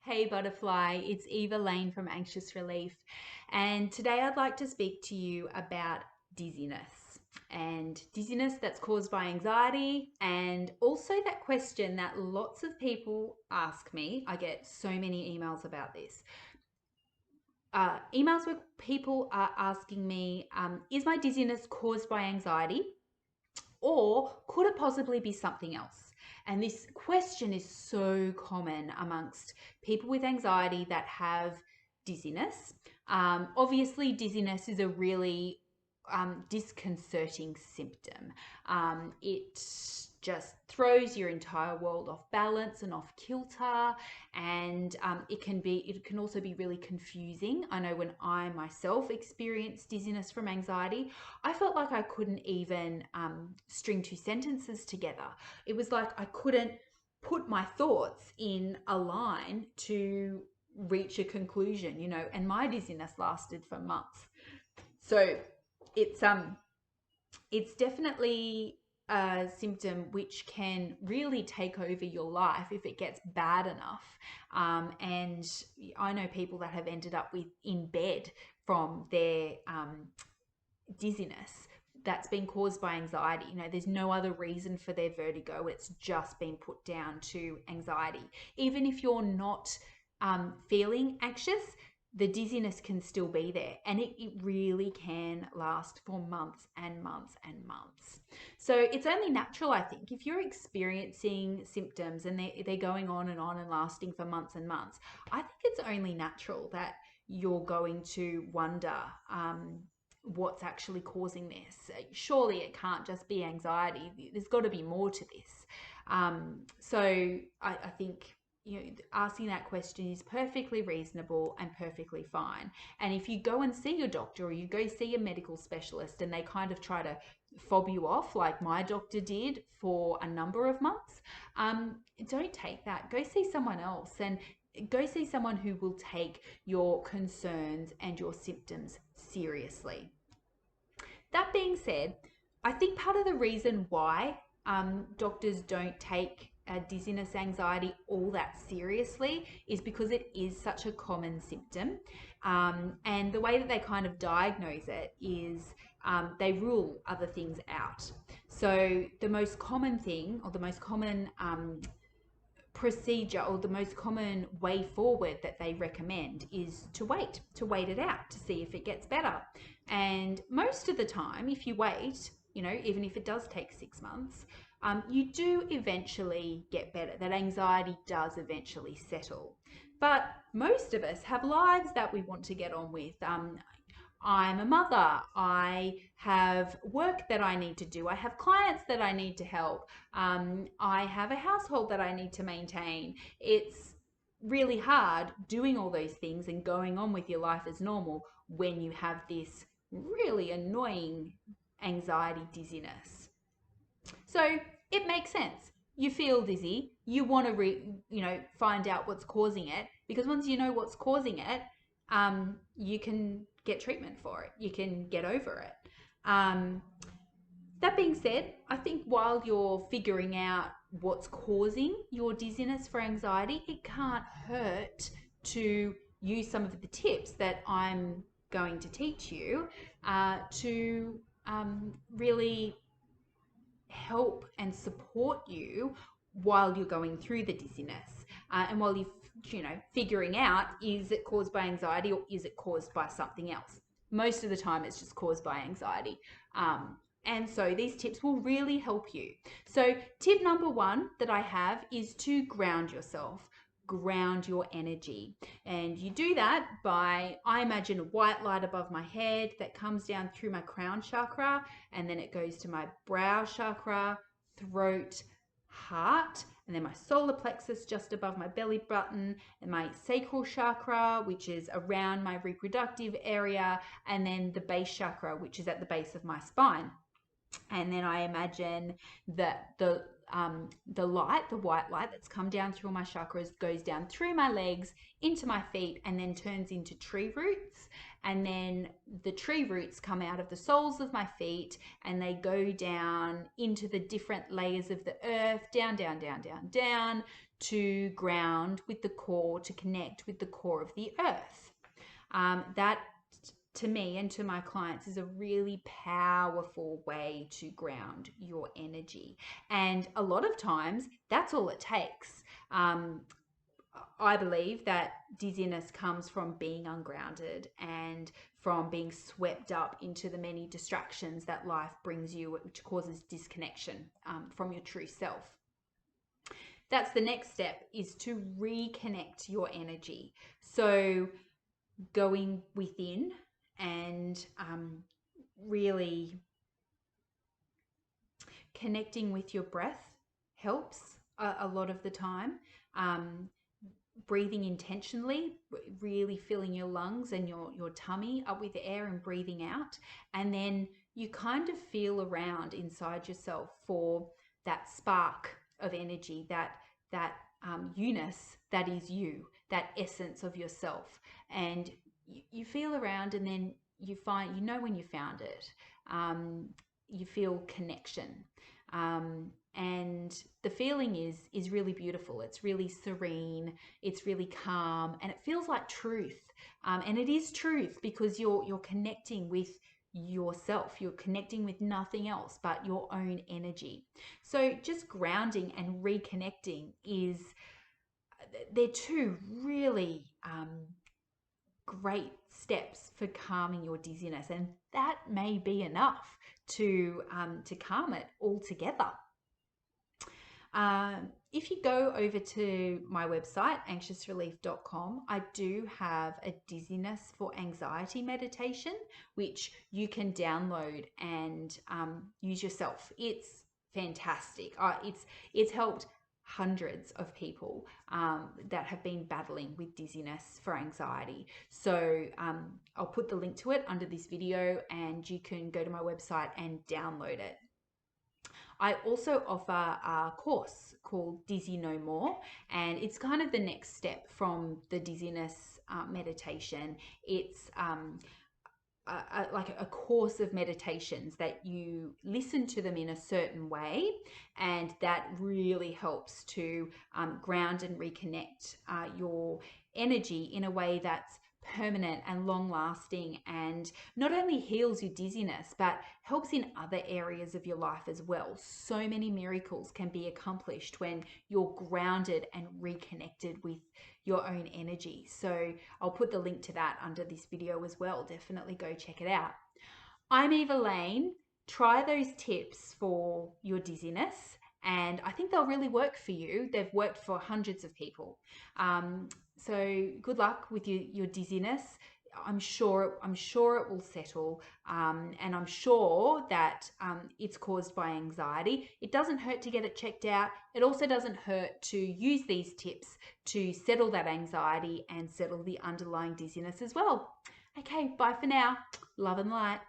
Hey Butterfly, it's Eva Lane from Anxious Relief, and today I'd like to speak to you about dizziness that's caused by anxiety, and also that question that lots of people ask me. I get so many emails about this. Emails where people are asking me, is my dizziness caused by anxiety? Or could it possibly be something else? And this question is so common amongst people with anxiety that have dizziness. Obviously, dizziness is a really disconcerting symptom. It just throws your entire world off balance and off kilter, and it can also be really confusing. I know when I myself experienced dizziness from anxiety, I felt like I couldn't even string two sentences together. It was like I couldn't put my thoughts in a line to reach a conclusion, and my dizziness lasted for months. So it's it's definitely a symptom which can really take over your life if it gets bad enough. And I know people that have ended up in bed from their dizziness that's been caused by anxiety. There's no other reason for their vertigo. It's just been put down to anxiety. Even if you're not feeling anxious, the dizziness can still be there, and it really can last for months and months and months. So it's only natural, I think, if you're experiencing symptoms and they're going on and lasting for months and months. I think it's only natural that you're going to wonder what's actually causing this. Surely it can't just be anxiety. There's got to be more to this. So I think asking that question is perfectly reasonable and perfectly fine. And if you go and see your doctor or you go see a medical specialist and they kind of try to fob you off like my doctor did for a number of months, don't take that. Go see someone else, and go see someone who will take your concerns and your symptoms seriously. That being said, I think part of the reason why doctors don't take dizziness, anxiety all that seriously is because it is such a common symptom. And the way that they kind of diagnose it is they rule other things out. So the most common thing, or the most common procedure, or the most common way forward that they recommend, is to wait it out to see if it gets better. And most of the time, if you wait, even if it does take 6 months, you do eventually get better. That anxiety does eventually settle. But most of us have lives that we want to get on with. I'm a mother. I have work that I need to do. I have clients that I need to help. I have a household that I need to maintain. It's really hard doing all those things and going on with your life as normal when you have this really annoying anxiety dizziness. So it makes sense. You feel dizzy. You want to find out what's causing it, because once you know what's causing it, you can get treatment for it. You can get over it. That being said, I think while you're figuring out what's causing your dizziness for anxiety, it can't hurt to use some of the tips that I'm going to teach you to really help and support you while you're going through the dizziness, and while you're figuring out, is it caused by anxiety or is it caused by something else. Most of the time it's just caused by anxiety, and so these tips will really help you. So tip number one that I have is to ground yourself. Ground your energy, and you do that by, I imagine, a white light above my head that comes down through my crown chakra, and then it goes to my brow chakra, throat, heart, and then my solar plexus just above my belly button, and my sacral chakra, which is around my reproductive area, and then the base chakra, which is at the base of my spine. And then I imagine that the white light that's come down through my chakras goes down through my legs into my feet and then turns into tree roots. And then the tree roots come out of the soles of my feet and they go down into the different layers of the earth, down, down, down, down, down to ground with the core, to connect with the core of the earth. That, to me and to my clients, is a really powerful way to ground your energy. And a lot of times, that's all it takes. I believe that dizziness comes from being ungrounded and from being swept up into the many distractions that life brings you, which causes disconnection from your true self. That's the next step, is to reconnect your energy. So going within and really connecting with your breath helps a lot of the time. Breathing intentionally, really filling your lungs and your tummy up with air and breathing out. And then you kind of feel around inside yourself for that spark of energy, that you-ness that is you, that essence of yourself. And you feel around, and then you find, you know, when you found it, you feel connection. And the feeling is really beautiful. It's really serene. It's really calm, and it feels like truth. And it is truth, because you're connecting with yourself. You're connecting with nothing else but your own energy. So just grounding and reconnecting they're two really great steps for calming your dizziness, and that may be enough to calm it altogether. If you go over to my website, anxiousrelief.com, I do have a dizziness for anxiety meditation, which you can download and use yourself. It's fantastic. It's helped hundreds of people that have been battling with dizziness for anxiety. So I'll put the link to it under this video, and you can go to my website and download it. I also offer a course called Dizzy No More, and it's kind of the next step from the dizziness meditation. It's like a course of meditations that you listen to them in a certain way, and that really helps to ground and reconnect your energy in a way that's permanent and long lasting, and not only heals your dizziness but helps in other areas of your life as well. So many miracles can be accomplished when you're grounded and reconnected with your own energy. So I'll put the link to that under this video as well. Definitely go check it out. I'm Eva Lane. Try those tips for your dizziness, and I think they'll really work for you. They've worked for hundreds of people. So good luck with your dizziness. I'm sure it will settle, and I'm sure that it's caused by anxiety. It doesn't hurt to get it checked out. It also doesn't hurt to use these tips to settle that anxiety and settle the underlying dizziness as well. Okay, bye for now. Love and light.